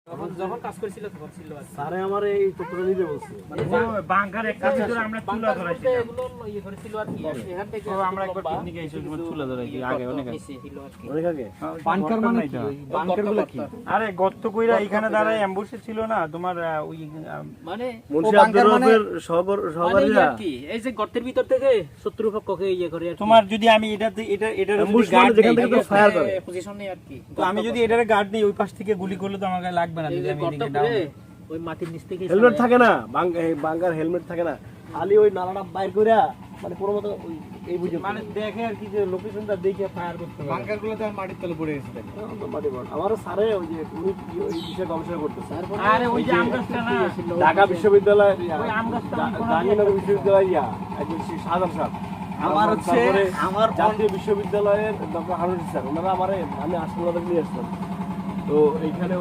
যখন কাজ করেছিল তখন ছিল স্যারে আমার এই টুকরো নিতে বলছে মানে বাংকার একটা ভিতরে আমরা চুলা ধরাইছি এগুলো ইয়ে করেছিল আর কি এখান থেকে আমরা একবার পিকনিকে এসে চুলা ধরাইছি আগে অনেক অনেক আগে বাংকার মানে কি বাংকারগুলো কি আরে গর্ত কইরা এখানে দাঁড়ায় অ্যাম্বুশে ছিল না তোমার ওই মানে মুন্সি আব্দুর রফের সহকারীরা কি এই যে গর্তের ভিতর থেকে শত্রুপক্ষকে ইয়ে করে আর তোমার যদি আমি এটাতে এটা অ্যাম্বুশ মানে যেখান থেকে তো ফায়ার করে পজিশন নেই আর কি তো আমি যদি এটারে গার্ড নেই ওই পাশ থেকে গুলি করলে তো আমার গায়ে লাগবে না যদি আমি এদিকে ডাউন ওই মাটির নিচ থেকে হেলমেট থাকে না বাঙ্কার হেলমেট থাকে না খালি ওই নালাটা বাইর কইরা মানে পুরো মতো এই বুঝে মানে দেখে আর কি যে লোকেশনটা দেখে ফায়ার করতে হবে বাংকারগুলো তো মাটির তলে পড়ে গেছে আমারও স্যারে ওই যে উনি ওই বিষয়ে গবেষণা করতেছে আরে ওই যে আমগাছটা না ঢাকা বিশ্ববিদ্যালয় ওই আমগাছটা জাহাঙ্গীরনগর বিশ্ববিদ্যালয় একজন শাহজাহান স্যার আমার হচ্ছে আমার জাতীয় বিশ্ববিদ্যালয়ের ডক্টর হারুন স্যার ওনারা আমি হাসপাতালে নিয়ে আসলাম তো এইখানে